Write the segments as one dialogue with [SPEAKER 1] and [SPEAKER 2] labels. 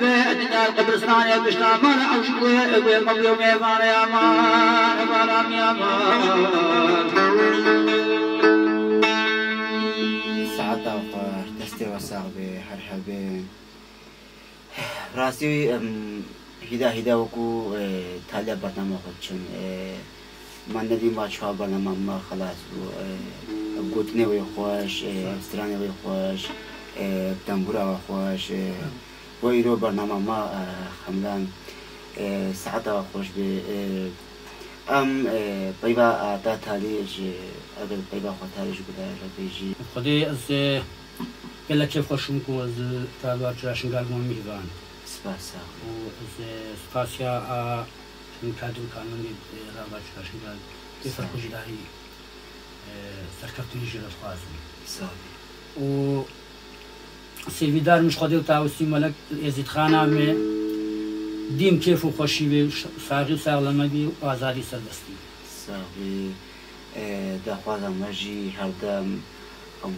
[SPEAKER 1] بأدنى القبرصان يا بشتامان أو شكوى مبيوم يا مان يا مان بالام يا مان
[SPEAKER 2] سعادة وفار دستي وصاحبي هرحبي راسي هدا وكو تالي برنامج خدشون من ندیم با چهار برنامه ما خلاص گوتنی وی خوش استرانی وی خوش تنبورا خوش و ایرو برنامه ما خملان ساعت خوش به پیدا تا تالیش اگر پیدا خود تالیش بوده رفیجی
[SPEAKER 3] خدای از کلا چه خوشم کو از تابع جراشن گالمون میوان
[SPEAKER 2] سپاس
[SPEAKER 3] و از سپاسیا کادر کانونی رابع جراشن گال کیفر کجدایی سرکفتنی جرات خواستم
[SPEAKER 2] سامی
[SPEAKER 3] و سیویدار مش خدای تاوسی ملک ازید خانه می دیم کیف و خوشی و ساغی و ساغلمگی و آزادی سربستی
[SPEAKER 2] سامی دخوازم مجی هر دم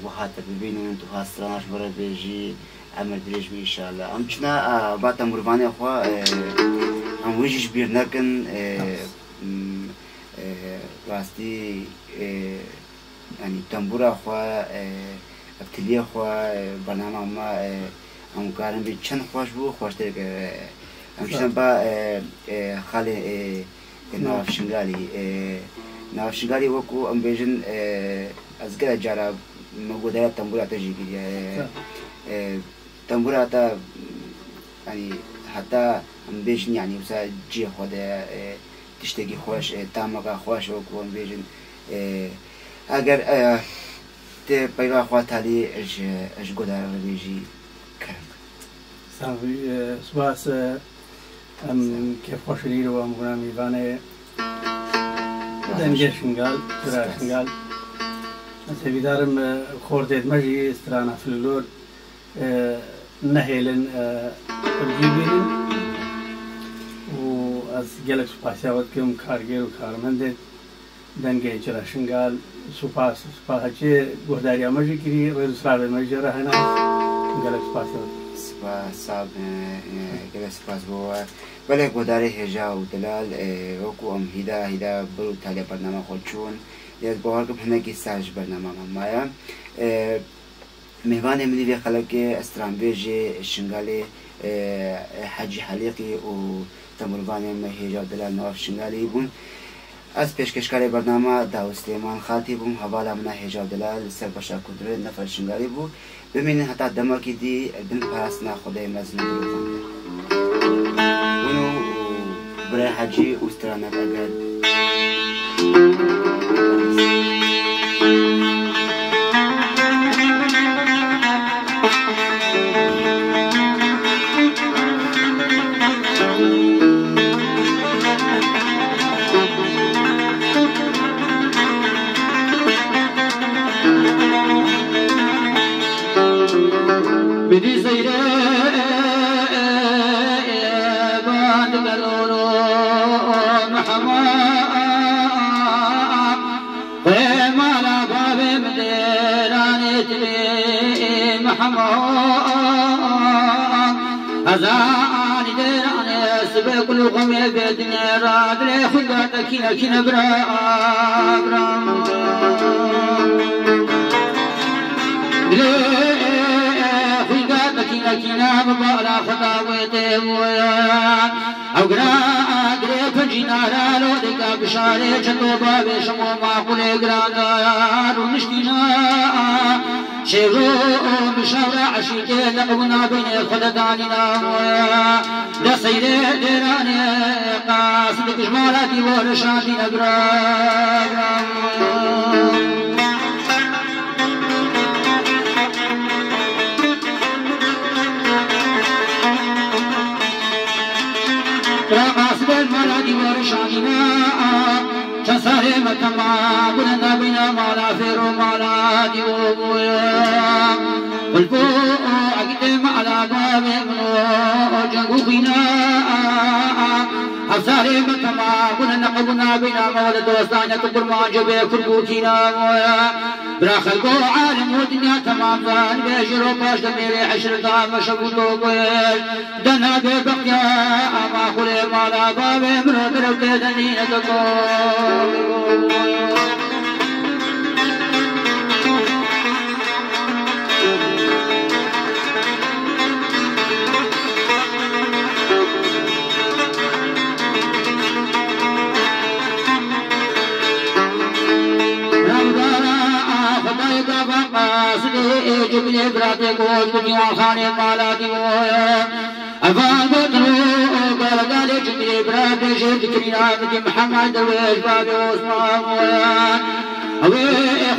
[SPEAKER 2] و حتی ببینیم تو هسترانش برای بیجی عمل بریش بی انشالله امچنا باتا مروانی خوا ام ویجیش بیر نکن راستی يعني تنبورا خوا ابتليه خوا برنامج ما هم كارن بيتشن خوش بو خوش ترك همشن با خاله ناف شنغالي وكو ام بيجن ازغلا جارا مغودا تنبورا تجي تنبورا تا يعني حتى ام بيجن يعني وسا جي خدا تشتكي خوش تامغا خوش وكو ام بيجن اگر ته پیدا خواهی اش گذار بیشی کرد.
[SPEAKER 4] سعی سپاس که خوشی رو ام کنم میوانه دنجه شنگال ترا شنگال سعی دارم خورده مجی استرانه فلور نهیلن الجیبین و از جلک سپاسیات کم کارگر و کارمنده دنگه جراشنگال سپاس هچه گهداری آموزی کردی روز سال مجرد هنر گلک سپاس
[SPEAKER 2] ساب گلک سپاس بود ولی گهداری هجا و دلال وکو ام هیدا برو تالی برنامه خودشون یاد باور کم هنگی ساج برنامه مایا مهمان منی خلق استرانبیج شنگالی حجی حلیقی و تمروانی مهجا دلال نواف شنگالی بون از پیشکشکار برنامه داوود سلیمان خاطی بوم حواله من هجاب دلال سربشا کدره نفر شنگاری بود ببینید حتی دماغی دی بن پاس نخوده مزن دروغنده اونو برای حجی استرانه اگر
[SPEAKER 1] بدي زيرة بعد قالوا محمد وما لا باب مديراني تبي محمد أزاني ديراني سبق لكم يا بدني راد لي خداتك كنا برام كنا ببالا خطاوته ويا او غرا فجينا رالو دكا بشاري چتو باب شمو ما قولي غرا رونشتينا شيرو بشارع عشيته لقبنا بين خلداننا ويا لا سيده دراني قاصد جمالاتي ورشاتي نغرا قاصد المرادي ورشادنا تساري متما بلنا بنا مالا فيرو مالا ديوبويا قلبو أقدم على باب منو جنقو بنا أفساري بتما كنا نقبنا بنا مولد دوستانية قرمان جبه كربوكينا مويا برا خلقو عالم ودنيا تمام ذان بيجرو باش دميري حشر دام شبوتو قويش دنا ببقيا أما خلي مالا بابي مرو برو تدنين تقول جبني براتي قول دنيا خاني مالاتي مويا أفان بطلو قال جبني براتي شهد كرينا بكي محمد درويش بابي عثمان مويا أوي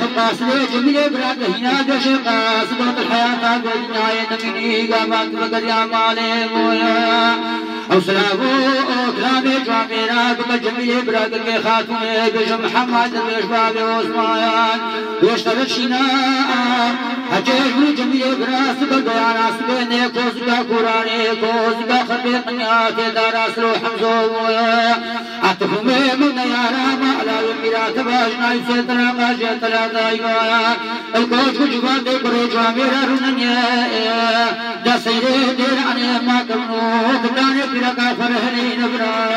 [SPEAKER 1] خباس لي جبني براتي هنا دشي قاس دوت الحياة بدنيا نميني قامت بقر يا مالي مويا أو سلامو كلامي جامينا بك جميل برادر خاتوني بيش محمد بيش بابي عثمان بيش ترشينا هجيش جميل براس بقيانا سبيني كوزقا قراني كوزقا خبيقنياتي داراس لو حمزو أتفهمي من يارا ما على الميرات باجنا يسيطرا قاجة تلادا يوايا الكوش كجبان دي برو جاميرا رننيا دا سيري دير عني ما كمنو كبراني برقا فرهني نبرا